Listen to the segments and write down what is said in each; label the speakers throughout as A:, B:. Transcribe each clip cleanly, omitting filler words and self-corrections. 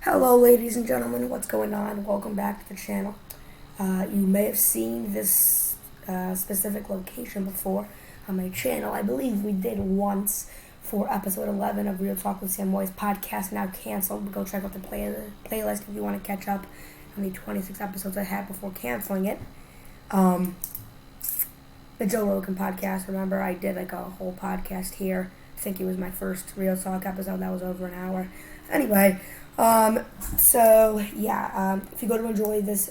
A: Hello, ladies and gentlemen. What's going on? Welcome back to the channel. You may have seen this specific location before on my channel. I believe we did once for episode 11 of Real Talk with Sam Moyes podcast, now canceled. Go check out the playlist if you want to catch up on the 26 episodes I had before canceling it. The Joe Rogan podcast. Remember, I did like a whole podcast here. I think it was my first Real Talk episode. That was over an hour. Anyway, if you go to enjoy this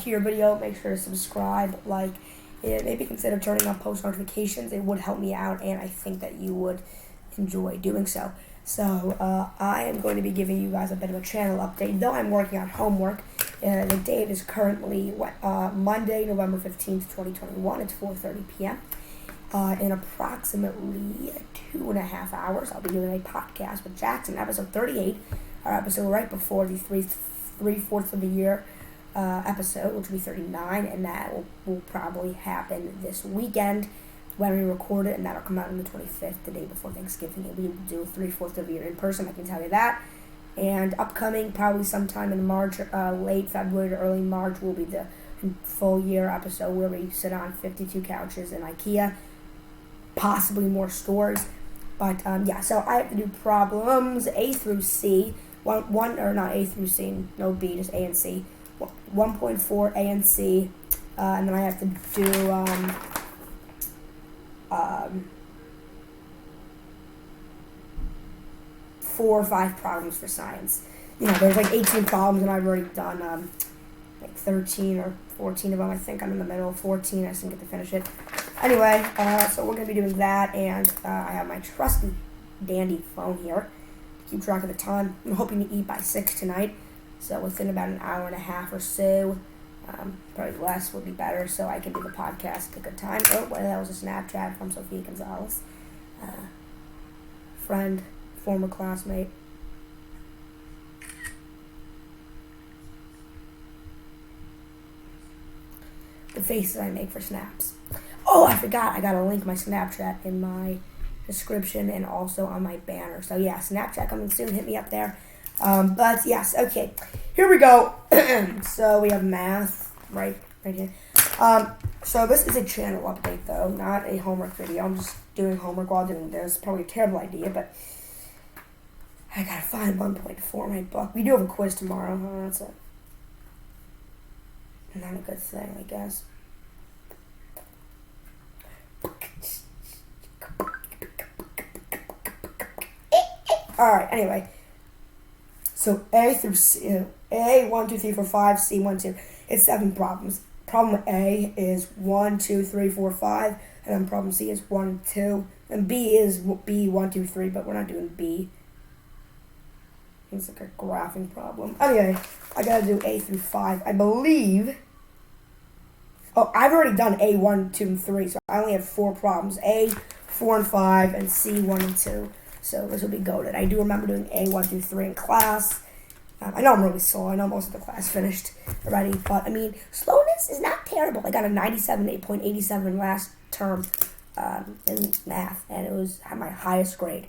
A: here video, make sure to subscribe, like it, maybe consider turning on post notifications. It would help me out, and I think that you would enjoy doing so. So I am going to be giving you guys a bit of a channel update, though I'm working on homework. The date is currently Monday, November 15th, 2021. It's 4:30 p.m. In approximately 2.5 hours, I'll be doing a podcast with Jackson, episode 38, our episode right before the three-fourths of the year episode, which will be 39, and that will probably happen this weekend when we record it, and that'll come out on the 25th, the day before Thanksgiving, and we will do three-fourths of the year in person, I can tell you that. And upcoming, probably sometime in March, late February to early March, will be the full year episode where we sit on 52 couches in IKEA, possibly more stores. But so I have to do problems A through C. One or not A through C, no B, just A and C. 1.4 A and C, and then I have to do 4 or 5 problems for science. You know, there's like 18 problems, and I've already done like 13 or 14 of them. I think I'm in the middle of 14. I just didn't get to finish it. Anyway, so we're going to be doing that, and I have my trusty dandy phone here to keep track of the time. I'm hoping to eat by 6 tonight, so within about an hour and a half or so, probably less would be better, so I can do the podcast at a good time. Oh, well, that was a Snapchat from Sophia Gonzalez, friend, former classmate. The faces I make for snaps. Oh, I forgot. I got to link my Snapchat in my description and also on my banner. So, yeah, Snapchat coming soon. Hit me up there. But, yes, okay. Here we go. So, we have math right here. So, this is a channel update, though, not a homework video. I'm just doing homework while doing this. Probably a terrible idea, but I got to find 1.4 in my book. We do have a quiz tomorrow. That's not a good thing, I guess. Alright, anyway. So A through C, A, 1, 2, 3, 4, 5, C, 1, 2. It's 7 problems. Problem A is 1, 2, 3, 4, 5, and then problem C is 1, 2. And B is B, 1, 2, 3, but we're not doing B. It's like a graphing problem. Anyway, I gotta do A through 5. I believe... Oh, I've already done A, 1, 2, and 3, so I only have 4 problems. A, 4, and 5, and C, 1, and 2. So this will be goated. I do remember doing A, 1, 2, 3 in class. I know I'm really slow. I know most of the class finished already. But, I mean, slowness is not terrible. I got a 97.87 last term in math, and it was my highest grade.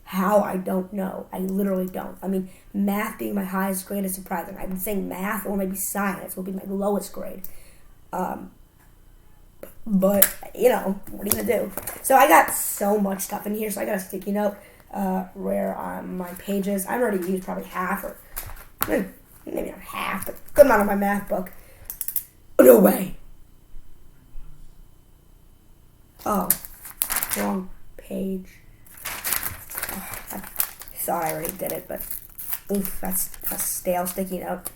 A: How? I don't know. I literally don't. I mean, math being my highest grade is surprising. I've been saying math or maybe science will be my lowest grade. But, you know, what are you going to do? So I got so much stuff in here. So I got a sticky note where my pages, I've already used probably half or maybe not half, but good amount of my math book. No way. Oh, wrong page. Oh, I thought I already did it, but oof, that's a stale sticky note.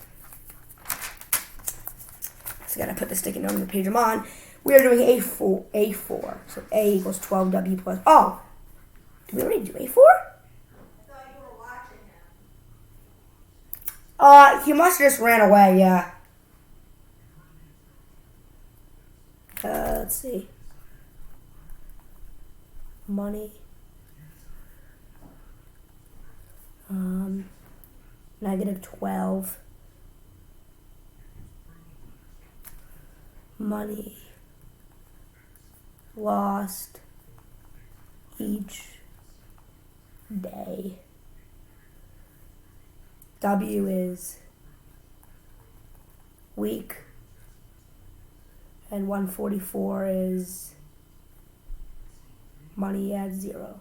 A: So I gotta put the sticky note on the page I'm on. We are doing A4. So A equals 12W plus... Oh! Did we already do A4?
B: I thought you were watching him.
A: He must have just ran away, yeah. Let's see. Money. -12. Money lost each day. W is week, and 144 is money at 0.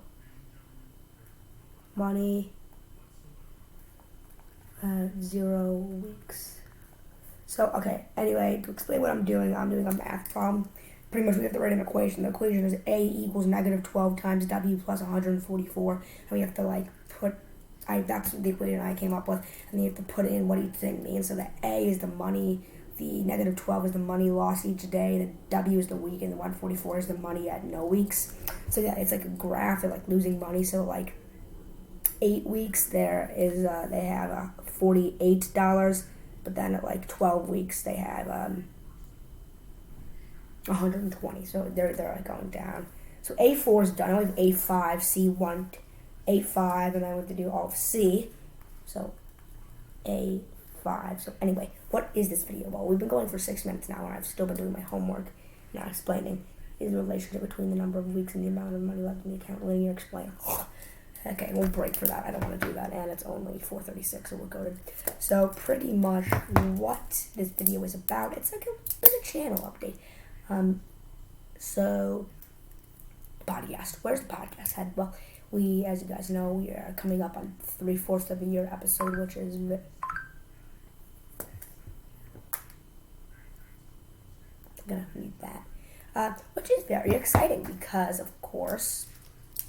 A: Money at 0 weeks. So, okay, anyway, to explain what I'm doing a math problem. Pretty much we have to write an equation. The equation is A equals negative 12 times W plus 144. And we have to, that's the equation I came up with. And you have to put in what each thing means. So the A is the money, the negative 12 is the money lost each day, the W is the week, and the 144 is the money at no weeks. So yeah, it's like a graph of losing money. So 8 weeks there is they have $48, but then at 12 weeks they have 120. So they're going down. So A4 is done. I have A5, C1, A5, and then we have to do all of C. So A5. So anyway, what is this video? Well, we've been going for 6 minutes now, and I've still been doing my homework, not explaining. Is the relationship between the number of weeks and the amount of money left in the account. Linear explain. Okay, we'll break for that. I don't want to do that, and it's only 4:36, so we'll go to. So pretty much what this video is about. It's like a channel update. So podcast. Where's the podcast head? Well, we, as you guys know, we are coming up on 3/4 of a year episode, which is. I'm gonna read that, which is very exciting because, of course,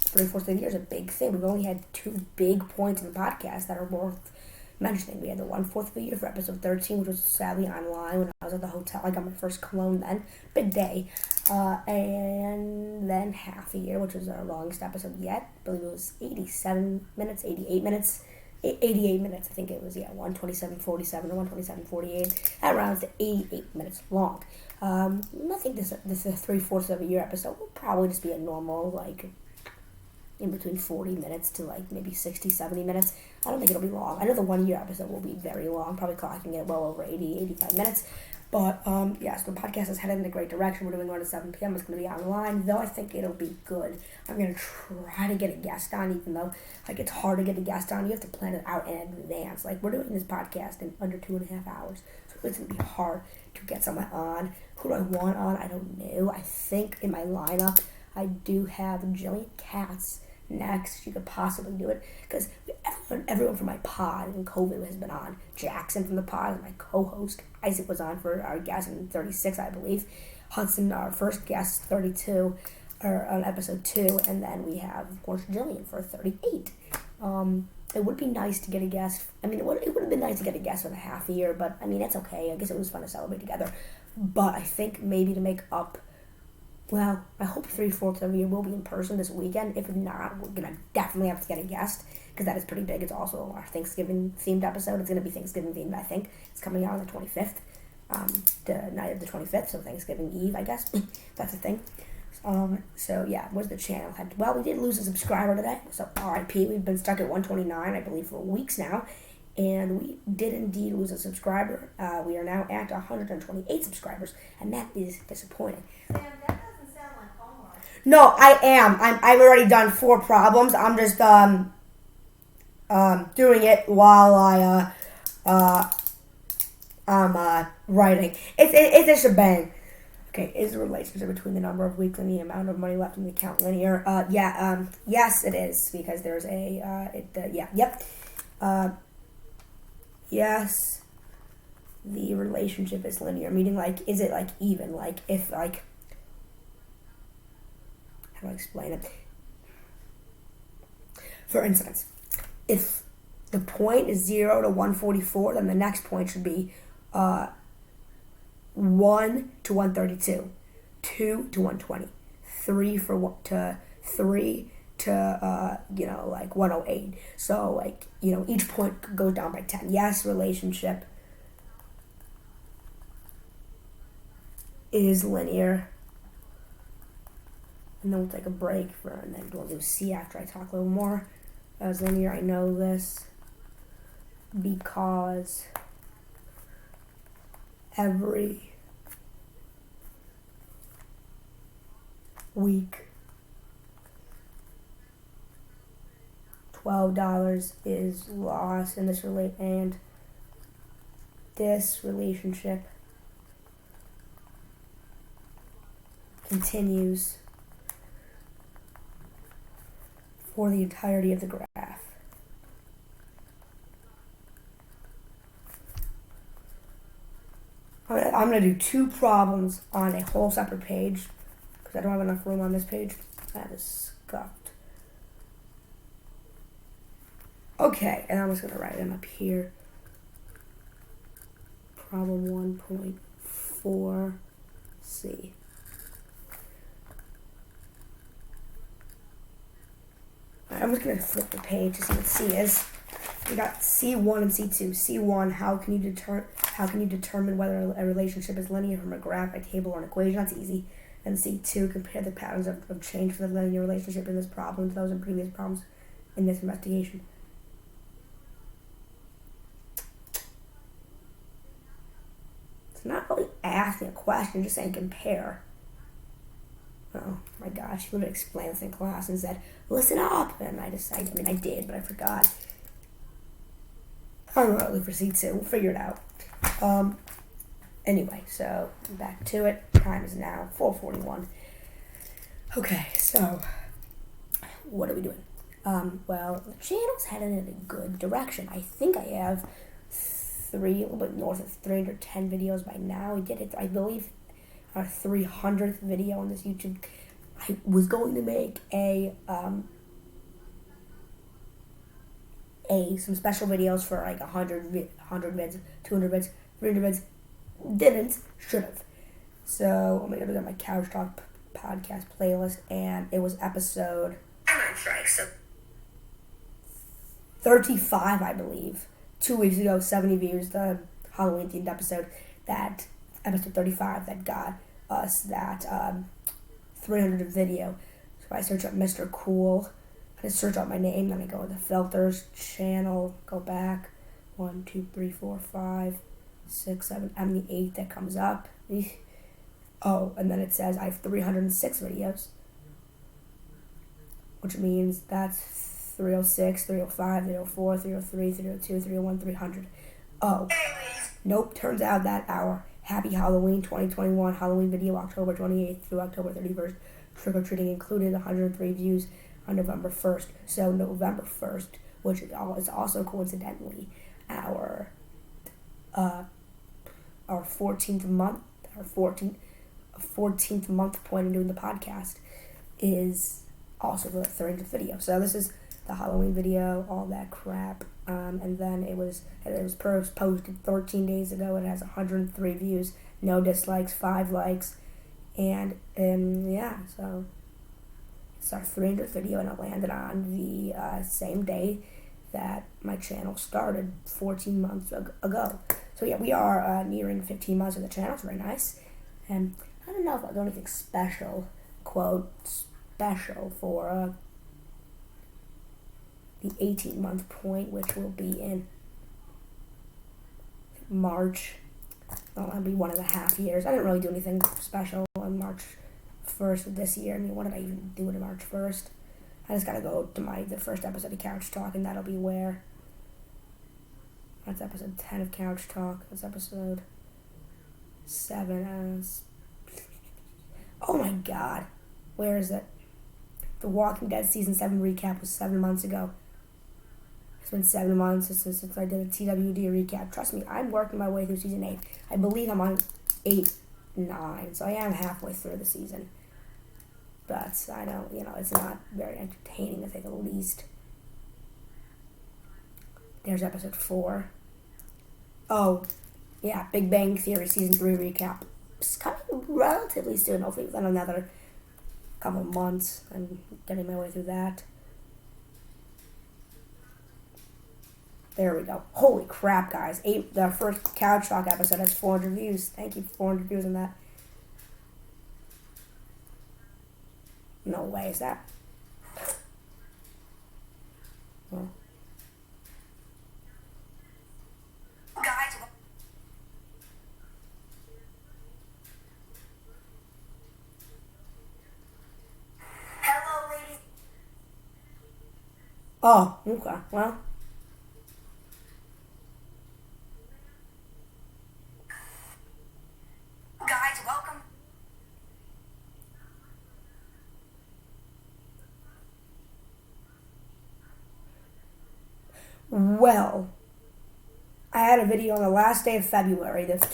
A: 3/4 of the year is a big thing. We've only had 2 big points in the podcast that are worth mentioning. We had the 1/4 of the year for episode 13, which was sadly online when I was at the hotel. I got my first cologne then. Big day. And then half a year, which was our longest episode yet. I believe it was 87 minutes, 88 minutes. 88 minutes, I think it was, 127.47 or 127.48. That rounds to 88 minutes long. I think this is a 3/4 of a year episode. Will probably just be a normal, in between 40 minutes to maybe 60, 70 minutes. I don't think it'll be long. I know the 1 year episode will be very long, probably clocking it well over 80, 85 minutes. But, so the podcast is headed in a great direction. We're doing one at 7 p.m. It's going to be online, though I think it'll be good. I'm going to try to get a guest on, even though, it's hard to get a guest on. You have to plan it out in advance. We're doing this podcast in under 2.5 hours, so it's going to be hard to get someone on. Who do I want on? I don't know. I think in my lineup, I do have Jillian Katz next. She could possibly do it because everyone from my pod in COVID has been on. Jackson from the pod, my co-host. Isaac was on for our guest in 36, I believe. Hudson, our first guest, 32, or on episode 2, and then we have, of course, Jillian for 38. It would be nice to get a guest. I mean, it would have been nice to get a guest for the half a year, but I mean, it's okay. I guess it was fun to celebrate together. But I think maybe to make up. Well, I hope 3/4 of a year will be in person this weekend. If not, we're going to definitely have to get a guest, because that is pretty big. It's also our Thanksgiving-themed episode. It's going to be Thanksgiving-themed, I think. It's coming out on the 25th, the night of the 25th, so Thanksgiving Eve, I guess. That's the thing. So, yeah, where's the channel head? Well, we did lose a subscriber today, so RIP. We've been stuck at 129, I believe, for weeks now. And we did indeed lose a subscriber. We are now at 128 subscribers, and that is disappointing.
B: Sam, that doesn't sound like homework.
A: No, I am. I've already done 4 problems. I'm just doing it while I'm writing. It's a shebang. Okay, is the relationship between the number of weeks and the amount of money left in the account linear? Yes, it is, because there's yes, the relationship is linear. Meaning, is it even? If how do I explain it? For instance, if the point is 0 to 144, then the next point should be 1 to 132, 2 to 120, 3 to 108. So each point goes down by 10. Yes, relationship is linear. And then we'll take a break and then we'll do C after I talk a little more. As linear, I know this because every week $12 is lost in this this relationship continues for the entirety of the graph. I'm going to do 2 problems on a whole separate page because I don't have enough room on this page. That is scuffed. Okay, and I'm just going to write them up here. Problem 1.4c. I'm just going to flip the page to see what C is. We got C1 and C2. C1, how can you determine whether a relationship is linear from a graph, a table, or an equation? That's easy. And C2, compare the patterns of change for the linear relationship in this problem to those in previous problems in this investigation. It's not really asking a question, just saying compare. Oh my gosh, she literally explained this in class and said, listen up! And I did, but I forgot. I'm early for C2. We'll figure it out. Anyway, so back to it. Time is now 4:41. Okay, so what are we doing? Well, the channel's headed in a good direction. I think I have a little bit north of 310 videos by now. We did it, I believe, our 300th video on this YouTube. I was going to make some special videos for like 100 vids, 200 vids, 300 vids. Didn't, should have. So I'm gonna go to my Couch Talk podcast playlist, and it was episode 35, I believe. 2 weeks ago, 70 views, the Halloween themed episode. That episode 35 that got us that 300 video. So I search up Mr. Cool. I search out my name, then I go to the filters, channel, go back, 1, 2, 3, 4, 5, 6, 7, I'm the 8th that comes up. Oh, and then it says I have 306 videos, which means that's 306, 305, 304, 303, 302, 301, 300. Oh, nope, turns out that our Happy Halloween 2021 Halloween video, October 28th through October 31st, trick-or-treating included 103 views on November 1st. So November 1st, which is also coincidentally our 14th month, our 14th month point in doing the podcast, is also the 300th video. So this is the Halloween video, all that crap, and then it was posted 13 days ago. It has 103 views, no dislikes, 5 likes, and yeah, so it's our 300th video, and it landed on the same day that my channel started 14 months ago. So yeah, we are nearing 15 months of the channel. It's very nice, and I don't know if I'll do anything special, quote, special for the 18-month point, which will be in March. Well, that'll be 1.5 years. I didn't really do anything special on March 1st of this year. I mean, what did I even do on March 1st? I just gotta go to the first episode of Couch Talk, and that'll be where. That's episode 10 of Couch Talk. That's episode 7. Oh my god. Where is it? The Walking Dead Season 7 recap was 7 months ago. It's been 7 months since I did a TWD recap. Trust me, I'm working my way through Season 8. I believe I'm on 8, 9, so I am halfway through the season. But I know, it's not very entertaining, to say the least. There's episode 4. Oh, yeah, Big Bang Theory Season 3 recap. It's coming relatively soon, hopefully within another couple months. I'm getting my way through that. There we go. Holy crap, guys. The first Couch Talk episode has 400 views. Thank you for 400 views on that. No way is that. Well. Oh, okay. Well,
C: Guys, welcome.
A: well, I had a video on the last day of February, the
C: Guys,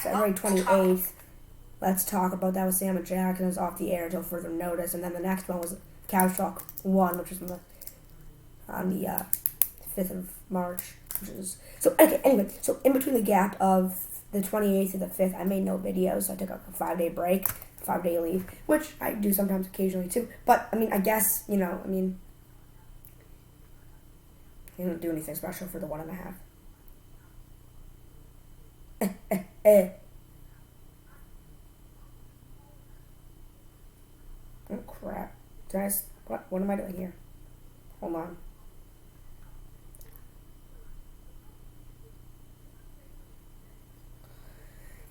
A: February
C: welcome.
A: 28th. Let's talk about that with Sam and Jack, and it was off the air until further notice. And then the next one was Couch Talk 1, which was on the 5th of March. Which is, so, okay, anyway, so in between the gap of the 28th and the 5th, I made no videos, so I took a 5-day break, 5-day leave, which I do sometimes occasionally too. But, I mean, I guess, I didn't do anything special for the 1.5. Oh crap! What am I doing here? Hold on.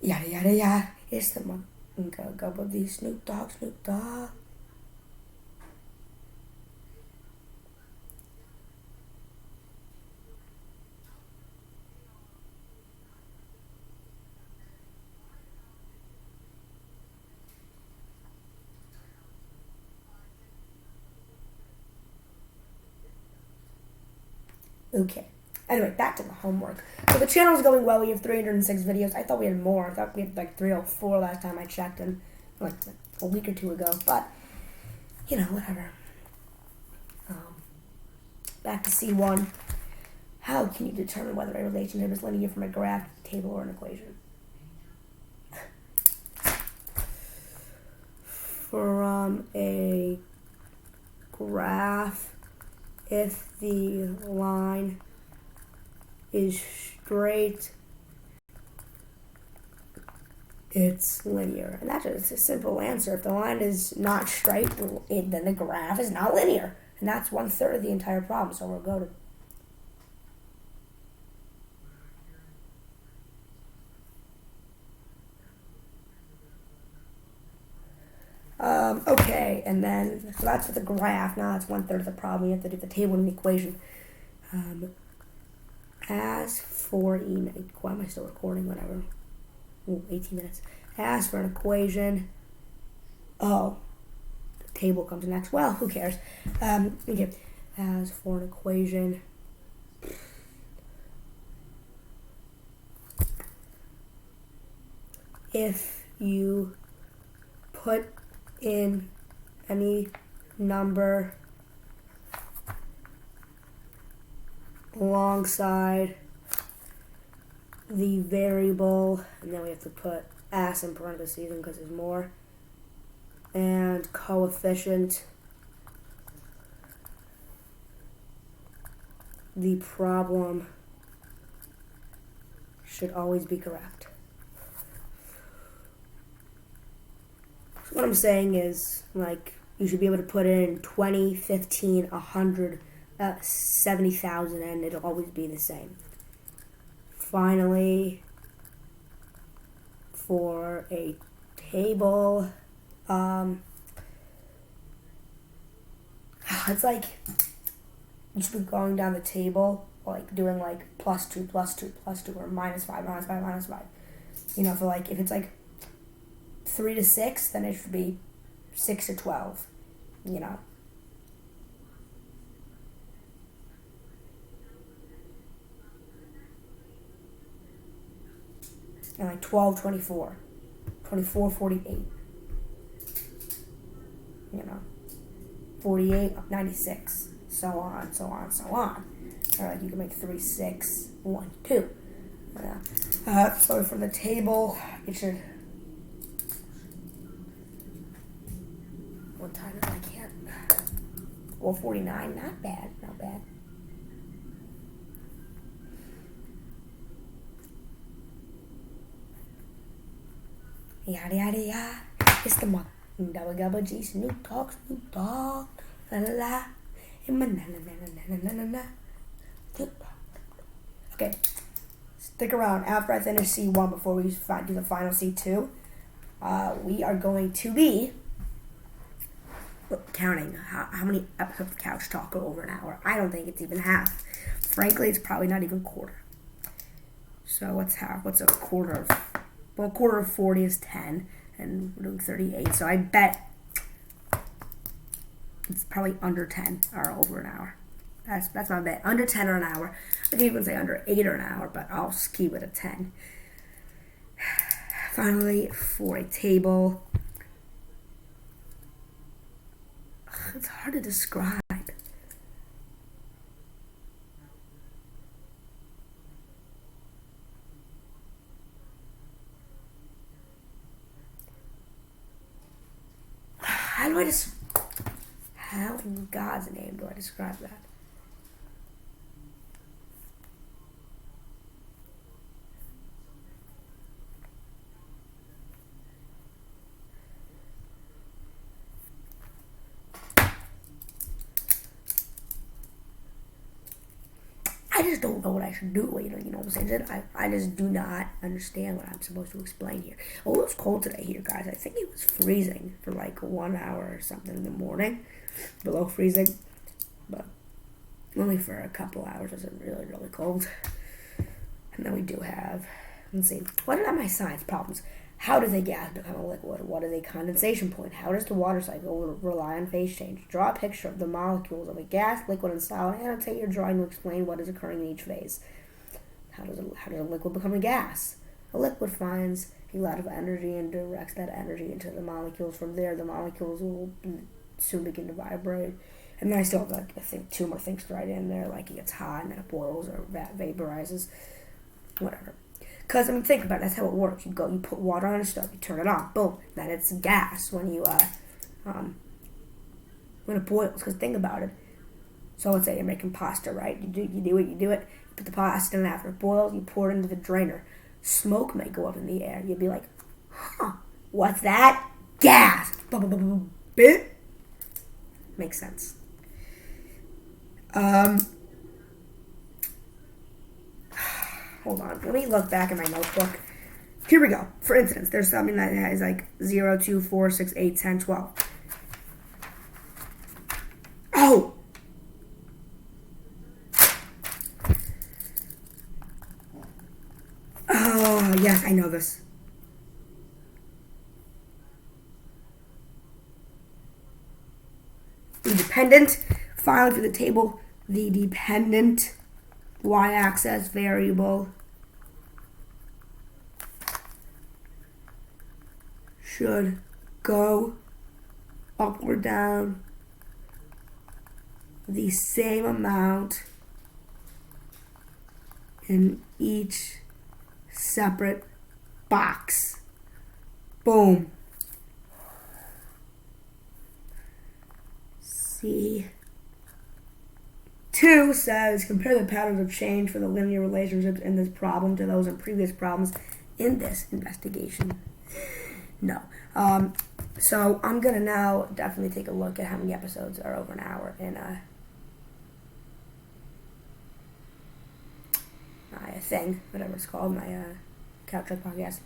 A: Yada yada yada. It's the go of the Snoop Dogg, Snoop Dogg. Okay. Anyway, back to the homework. So the channel is going well. We have 306 videos. I thought we had more. I thought we had like 304 last time I checked, and like a week or two ago. But whatever. Back to C1. How can you determine whether a relationship is linear from a graph, table, or an equation? From a graph, if the line is straight, it's linear. And that's just a simple answer. If the line is not straight, then the graph is not linear. And that's 1/3 of the entire problem. So we'll go to okay, and then, so that's for the graph. Now that's 1/3 of the problem. You have to do the table and the equation. As for why am I still recording? Whatever. Ooh, 18 minutes. As for an equation, the table comes next. Well, who cares? Okay. As for an equation, if you put in any number alongside the variable, and then we have to put s in parentheses because there's more, and coefficient, the problem should always be correct. So what I'm saying is, you should be able to put in 20, 15, 100, 70,000, and it'll always be the same. Finally, for a table, it's like you should be going down the table, doing +2, +2, +2, or -5, -5, -5. If it's 3 to 6, then it should be 6 to 12. And 12, 24, 24, 48. 48, 96, so on, so on, so on. Or you can make 3, 6, 1, 2. So for the table, it should. What time is it? I can't. 4:49. Not bad. Not bad. Yada yada yada. It's the month. Double gabba G. Snoop Dogg. Snoop Dogg. La la la. Na na na na na na. Okay. Stick around. After I finish C1, before we do the final C2, we are going to be counting how many episodes of Couch Talk are over an hour. I don't think it's even half. Frankly, it's probably not even a quarter. So what's a quarter of? Well, a quarter of 40 is 10, and we're doing 38. So I bet it's probably under 10 or over an hour. That's my bet. Under 10 or an hour. I could even say under 8 or an hour, but I'll just keep it at 10. Finally, for a table. It's hard to describe. How in God's name do I describe that? I just don't know what I should do. You know what I'm saying? I just do not understand what I'm supposed to explain here. Oh, it was cold today here, guys. I think it was freezing for like 1 hour or something in the morning. Below freezing. But only for a couple hours. It was really, really cold. And then we do have, let's see, what are my science problems? How does a gas become a liquid? What is a condensation point? How does the water cycle rely on phase change? Draw a picture of the molecules of a gas, liquid, and solid. Annotate your drawing to explain what is occurring in each phase. How does a liquid become a gas? A liquid finds a lot of energy and directs that energy into the molecules. From there, the molecules will soon begin to vibrate. And then I still have, like, I think 2 more things to write in there, like it gets hot and then it boils or vaporizes. Whatever. Because, I mean, think about it. That's how it works. You put water on a stove, you turn it on, boom. Then it's gas when it boils. Because think about it. So let's say you're making pasta, right? You do it. You put the pasta in, after it boils, you pour it into the drainer. Smoke may go up in the air. You'd be like, what's that? Gas! Bit. Makes sense. Hold on. Let me look back in my notebook. Here we go. For instance, there's something that has like 0, 2, 4, 6, 8, 10, 12. Oh! Oh, yes, I know this. The dependent, finally for the table, the dependent y-axis variable should go up or down the same amount in each separate box. Boom. C2 says, compare the patterns of change for the linear relationships in this problem to those in previous problems in this investigation. No. So I'm going to now definitely take a look at how many episodes are over an hour in my thing, whatever it's called, my Couch Talk podcast.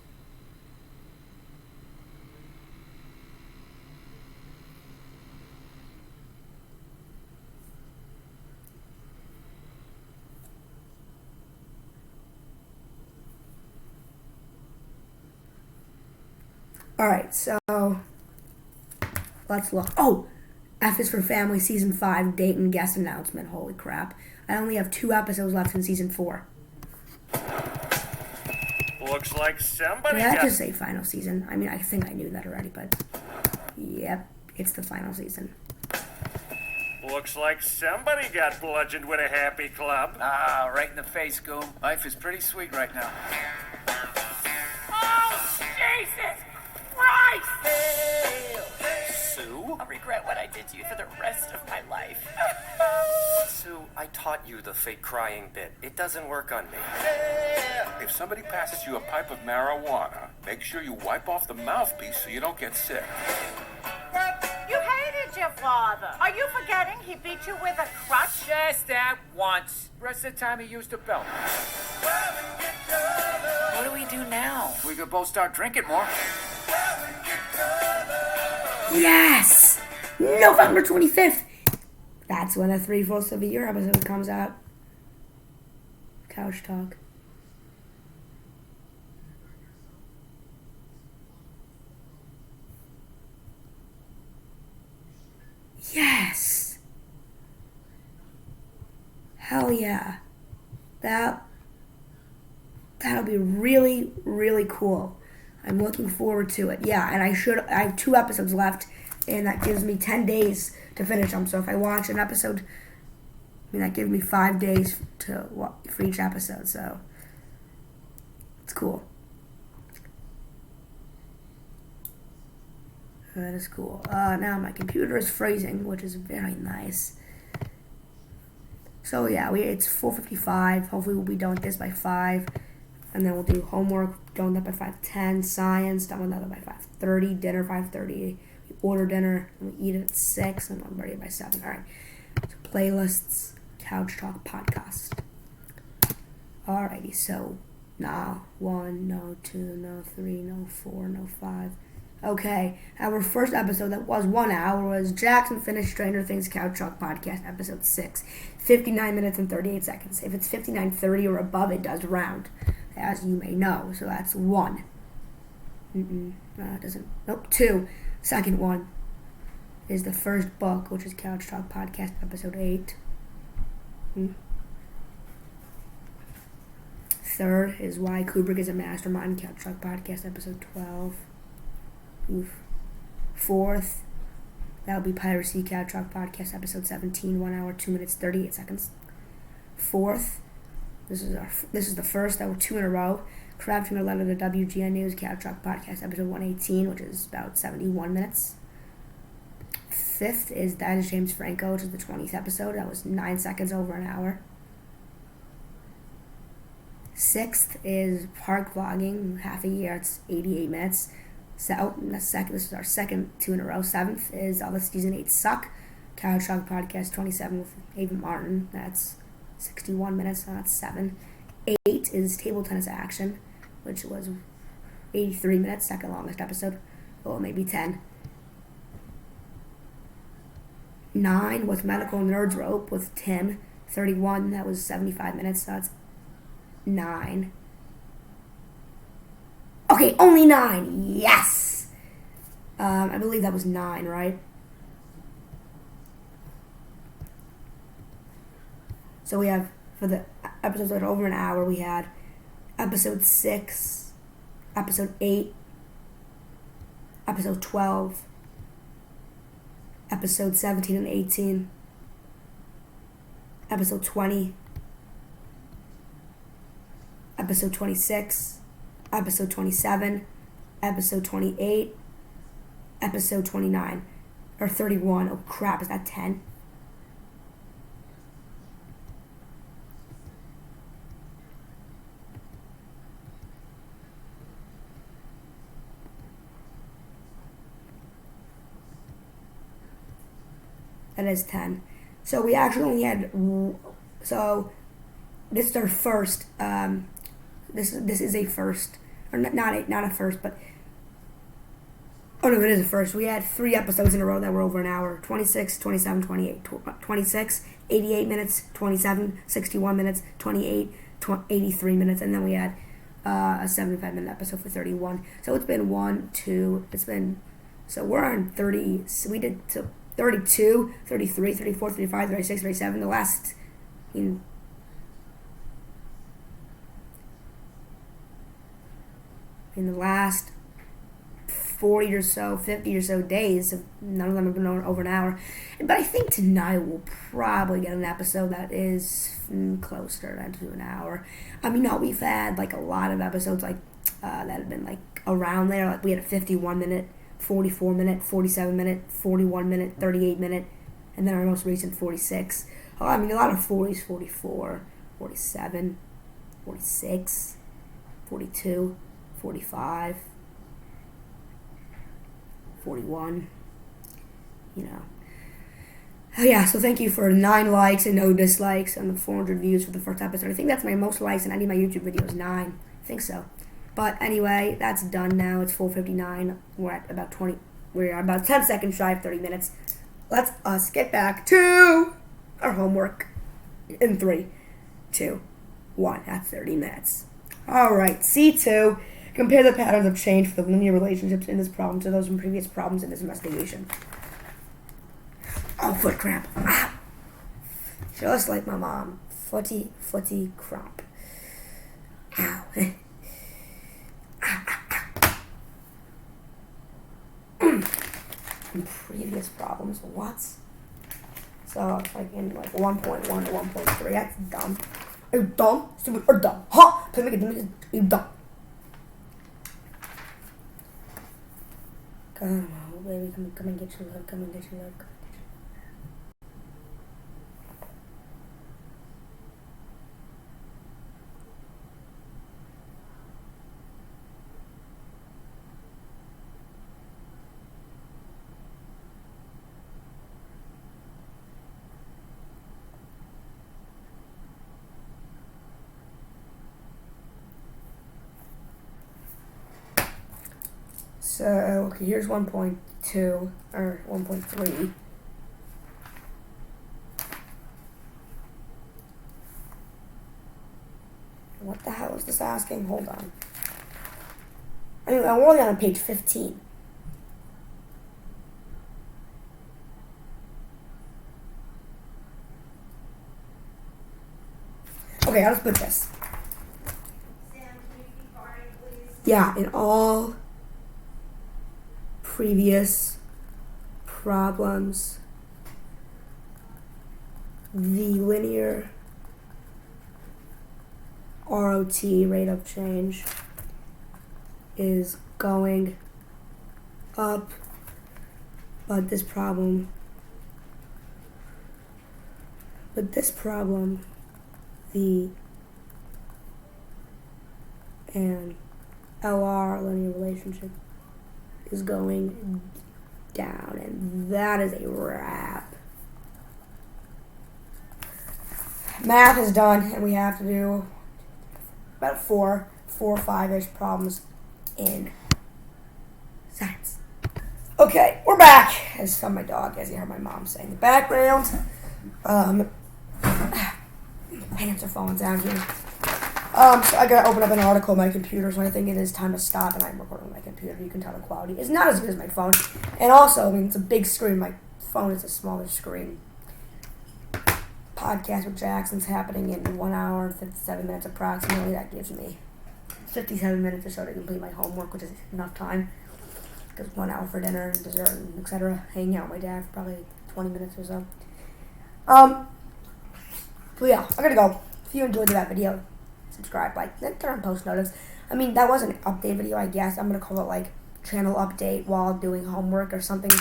A: Alright, so let's look. Oh! F is for Family Season 5 date and guest announcement. Holy crap. I only have 2 episodes left in Season 4.
C: Looks like somebody
A: Did I just say final season? I mean, I think I knew that already, but yep, it's the final season.
C: Looks like somebody got bludgeoned with a happy club.
D: Ah, right in the face, Goom. Life is pretty sweet right now.
E: Oh, Jesus Christ!
D: Sue?
E: I'll regret what I did to you for the rest of my life.
F: Sue, I taught you the fake crying bit. It doesn't work on me.
G: If somebody passes you a pipe of marijuana, make sure you wipe off the mouthpiece so you don't get sick.
E: You hated your father. Are you forgetting he beat you with a crutch?
D: Just that once. Rest of the time he used a belt.
E: What do we do now?
D: We could both start drinking more.
A: Yes! November 25th. That's when the 3/4 of a year episode comes out. Couch Talk. Yes. Hell yeah. That'll be really, really cool. I'm looking forward to it. Yeah, and I have 2 episodes left, and that gives me 10 days to finish them. So if I watch an episode, that gives me 5 days for each episode. So it's cool. That is cool. Now my computer is freezing, which is very nice. So yeah, it's 4:55. Hopefully we'll be done with this by 5. And then we'll do homework, done with that by 5:10. Science, done with that by 5:30. Dinner, 5:30. We order dinner, and we eat it at 6, and I'm ready by 7. Alright. So playlists, Couch Talk podcast. Alrighty, so no 1, no 2, no 3, no 4, no 5. Okay, our first episode that was 1 hour was Jackson finished Stranger Things Couch Talk Podcast, episode 6. 59 minutes and 38 seconds. If it's 59:30 or above, it does round, as you may know. So that's 1. It doesn't. Nope, 2. Second one is the first book, which is Couch Talk Podcast, episode 8. Third is Why Kubrick is a Mastermind, Couch Talk Podcast, episode 12. Fourth, that'll be Piracy Couch Talk Podcast, episode 17, 1 hour, 2 minutes, 38 seconds. Fourth, this is the first, that were 2 in a row. Crafting a Letter to WGN News, Couch Talk Podcast, episode 118, which is about 71 minutes. Fifth is That is James Franco, which is the 20th episode. That was 9 seconds over an hour. Sixth is Park Vlogging, half a year, it's 88 minutes. So, this is our second 2 in a row. Seventh is All the Season 8 Suck, Couch Talk Podcast 27 with Ava Martin. That's 61 minutes, so that's 7. 8 is Table Tennis Action, which was 83 minutes, second longest episode. Or maybe 10. 9 was Medical Nerds Rope with Tim, 31. That was 75 minutes, so that's 9. Okay, only 9. Yes! I believe that was 9, right? So we have, for the episodes that are over an hour, we had episode 6, episode 8, episode 12, episode 17 and 18, episode 20, episode 26, episode 27, episode 28, episode 29, or 31. Oh crap, is that 10? That is 10. So we actually only had, so this is our first, this is a first, or not a first, but, oh no, it is a first. We had 3 episodes in a row that were over an hour, 26, 27, 28, 26, 88 minutes, 27, 61 minutes, 28, 83 minutes, and then we had a 75-minute episode for 31. So it's been 1, 2, so we're on 30, so we did 32, 33, 34, 35, 36, 37, the last, in the last 40 or so, 50 or so days, none of them have been over an hour. But I think tonight we'll probably get an episode that is closer to an hour. I mean, no, we've had like a lot of episodes like that have been like around there. Like we had a 51-minute, 44-minute, 47-minute, 41-minute, 38-minute, and then our most recent 46. Oh, I mean, a lot of 40s, 44, 47, 46, 42. 45, 41, Oh yeah, so thank you for 9 likes and no dislikes and the 400 views for the first episode. I think that's my most likes in any of my YouTube videos, 9. I think so. But anyway, that's done now. It's 4:59. We're at about 10 seconds shy of 30 minutes. Let's us get back to our homework in 3, 2, 1. That's 30 minutes. All right, C2. Compare the patterns of change for the linear relationships in this problem to those from previous problems in this investigation. Oh, foot cramp. Ah. Just like my mom. Footy cramp. Ow. Previous problems. What? So it's like in like 1.1 to 1.3. That's dumb. Are you dumb? Stupid or dumb? Huh? Please make it. Are you dumb? Come on, baby. Come and get your love. Come and get your love. So, okay, here's 1.2, or 1.3. What the hell is this asking? Hold on. I mean, I'm only on page 15. Okay, I'll just put this.
B: Sam, can you be quiet, please?
A: Yeah, in all previous problems, the linear ROT, rate of change, is going up, but this problem, the and LR, linear relationship, is going down, and that is a wrap. Math is done, and we have to do about 4 or 5-ish problems in science. Okay, we're back. I just saw my dog, as you heard my mom say in the background. Pants are falling down here. So I gotta open up an article on my computer, so I think it is time to stop, and I'm recording on my computer. You can tell the quality is not as good as my phone. And also, I mean, it's a big screen. My phone is a smaller screen. Podcast with Jackson's happening in 1 hour and 57 minutes approximately. That gives me 57 minutes or so to complete my homework, which is enough time. Because 1 hour for dinner and dessert and etc. Hanging out with my dad for probably 20 minutes or so. But yeah, I gotta go. If you enjoyed that video, subscribe, like, then turn on post notice. I mean, that was an update video, I guess. I'm gonna call it like channel update while doing homework or something.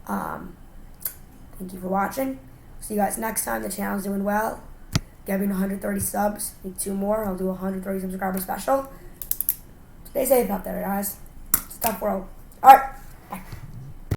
A: Thank you for watching. See you guys next time. The channel's doing well. Getting 130 subs. Need 2 more. I'll do a 130 subscriber special. Stay safe out there, guys. It's a tough world. Alright.